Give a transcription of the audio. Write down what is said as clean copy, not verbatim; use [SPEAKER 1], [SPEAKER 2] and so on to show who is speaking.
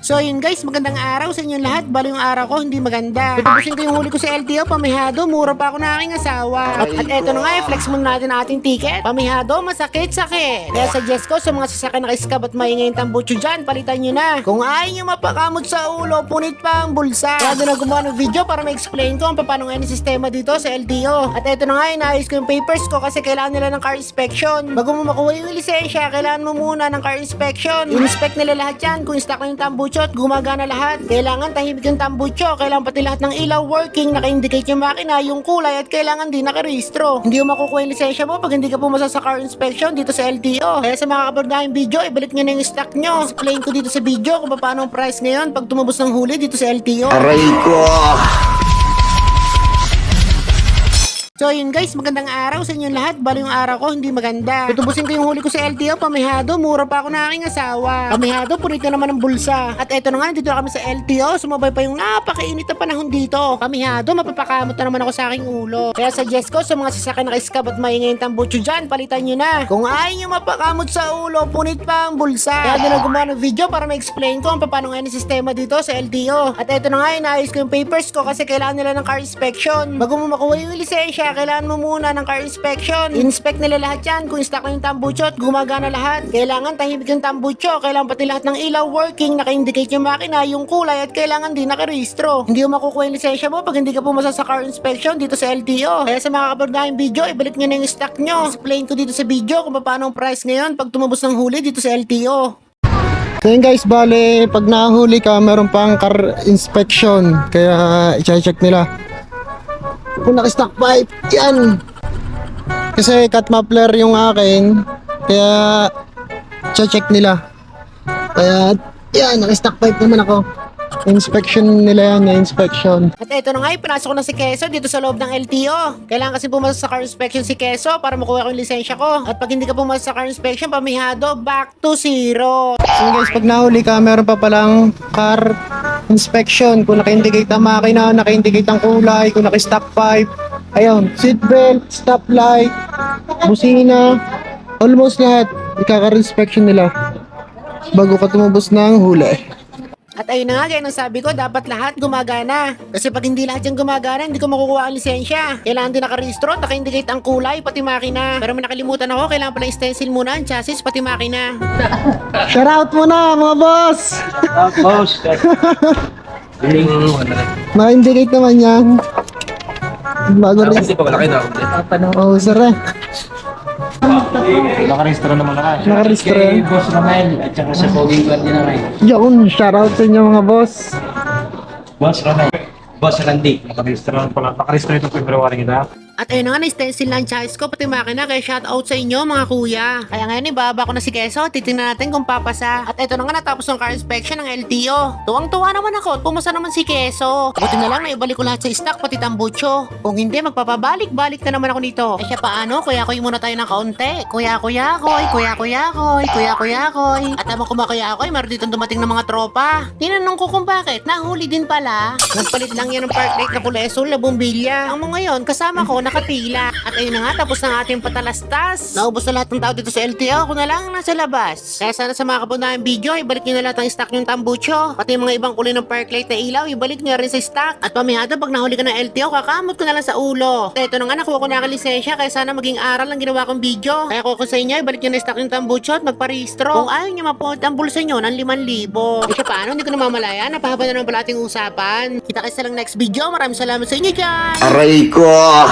[SPEAKER 1] So yun guys, magandang araw sa inyong lahat. Bali yung araw ko hindi maganda. Tutubusin ko yung huli ko sa LTO, pamihado, mura pa ako na aking asawa. At eto na nga, flex muna natin ang ating ticket. Pamihado, masakit-sakit. Kaya suggest ko sa mga sasakyan na iskab at maingay yung tambucho dyan, palitan nyo na. Kung ayaw nyo mapakamot sa ulo, punit pa ang bulsa. Kaya doon na gumawa ng video para ma-explain ko ang paano ngayon yung sistema dito sa LTO. At eto na nga, inaayos ko yung papers ko kasi kailangan nila ng car inspection. Bago mo makuha yung lisensya, kailangan mo muna ng car inspection. In-inspect nila lahat yan kung stock na yung tambucho at gumagana lahat. Kailangan tahimik yung tambucho, kailangan pati lahat ng ilaw working, naka-indicate yung makina, yung kulay at kailangan din nakarehistro. Hindi mo makukuha yung lisensya mo pag hindi ka pumasa sa car inspection dito sa LTO. Kaya sa mga kapag na video, ibalik nyo na yung stock nyo. Explain ko dito sa video kung paano ang price ngayon pag tumubos ng huli dito sa LTO.
[SPEAKER 2] Aray ko!
[SPEAKER 1] So yun guys, magandang araw sa inyong lahat. Bali yung araw ko hindi maganda. Tutubusin ko yung huli ko sa LTO, pamihado, mura pa ako na aking asawa. Pamihado, punit na naman ang bulsa. At eto na nga, nandito na kami sa LTO, sumabay pa yung napakainit na panahon dito. Pamihado, mapapakamot na naman ako sa aking ulo. Kaya suggest ko sa mga sasakyan na iskab at maingay yung tambucho dyan, palitan nyo na. Kung ayaw nyo mapakamot sa ulo, punit pa ang bulsa. Kaya doon na gumawa ng video para ma-explain ko ang paano ngayon yung sistema dito sa LTO. At eto na nga, inaayos ko yung papers ko kasi kailangan nila ng car inspection. Bago mo makuha yung lisensya, kailangan mo muna ng car inspection. Inspect nila lahat yan kung stock na yung tambucho at gumagana lahat. Kailangan tahimik yung tambucho, kailangan pati lahat ng ilaw working, naka-indicate yung makina, yung kulay at kailangan din nakarehistro. Hindi mo makukuha yung lisensya mo pag hindi ka pumasa sa car inspection dito sa LTO. Kaya sa mga kapag na yung video, ibalik nyo na yung stock nyo. Explain ko dito sa video kung paano ang price ngayon pag tumubos ng huli dito sa LTO.
[SPEAKER 3] So yun guys, bale pag nahuli ka meron pang car inspection, kaya i-check nila kung naka-stock pipe yan, kasi cut muffler yung akin, kaya check nila, kaya yan, naka-stock pipe naman ako. Inspection nila yan, inspection.
[SPEAKER 1] At eto na nga, pinasok ko na si Keso dito sa loob ng LTO. Kailangan kasi pumasok sa car inspection si Keso para makuha ko yung lisensya ko. At pag hindi ka pumasok sa car inspection, pamihado, back to zero.
[SPEAKER 3] So guys, pag nahuli ka, meron pa palang car inspection. Kung naka-indicate ang makina, naka-indicate ang kulay, kung naka-stock pipe, ayun, seatbelt, stoplight, busina, almost lahat, ika-car inspection nila bago ka tumubos ng huli.
[SPEAKER 1] At ayun na nga, gaya ng sabi ko, dapat lahat gumagana. Kasi pag hindi lahat yung gumagana, hindi ko makukuha ang lisensya. Kailangan din nakarehistro, naka-indicate ang kulay, pati makina. Pero may nakalimutan ako, kailangan pala stencil muna ang chassis, pati makina.
[SPEAKER 3] Shoutout muna mga boss!
[SPEAKER 2] Boss!
[SPEAKER 3] Ma-indicate naman yan. Bago rin.
[SPEAKER 2] Hindi pa malaki na.
[SPEAKER 3] Oh, sir eh.
[SPEAKER 4] Nakarehistro naman na kayo.
[SPEAKER 3] Nakarehistro.
[SPEAKER 4] Kay Boss Ramel at saka sa Pogi Club din na kayo.
[SPEAKER 3] Yun, shoutout sa inyo mga boss.
[SPEAKER 4] Boss Ramel. Boss Randy. Nakarehistro pala. Nakarehistro itong February na.
[SPEAKER 1] At ayun na nga, na-stencil na ang chassis ko, pati makina, kaya shoutout sa inyo mga kuya. Kaya ngayon, ibaba ko na si Keso, titingnan natin kung papasa. At eto na nga, natapos ng car inspection ng LTO. Tuwang-tuwa naman ako, at pumasa naman si Keso. Buti na lang, naibalik ko lahat sa stock, pati tambucho. Kung hindi, magpapabalik-balik na naman ako nito. Eh siya paano, kuya-kuya muna tayo ng kaunti. Kuya-kuya-koy, kuya-kuya-koy, kuya-kuya-koy. At habang kumakuya-koy, meron dito dumating ng mga tropa. Tinanong ko kung bakit, nahuli din pala. Nagpalit lang yan ng park light na kulay asul na bumbilya. Ang mga ngayon, kasama ko, nakapila. At ayun na nga, tapos na ating patalastas. Naubos na lahat ng tao dito sa LTO, ako na lang nasa labas. Kaya sana sa mga kapunahang video, ibalik nyo na lahat ng stock yung tambucho. Pati yung mga ibang kulay ng park light na ilaw, ibalik nyo rin sa stock. At pamihado, pag nahuli ka ng LTO, kakamot ko na lang sa ulo. At ito na nga, nakuha ko na ang lisensya, kaya sana maging aral ang ginawa kong video. Kaya ko sa inyo, ibalik nyo na stock yung tambucho at magparehistro. Kung ayaw nyo mapunod ang bulsa nyo ng 5,000. Kasi paano, hindi ko namamalaya, napahaba na naman pala ating usapan. Kita kayo sa lang next video, maraming salamat sa inyo dyan.
[SPEAKER 2] Aray ko!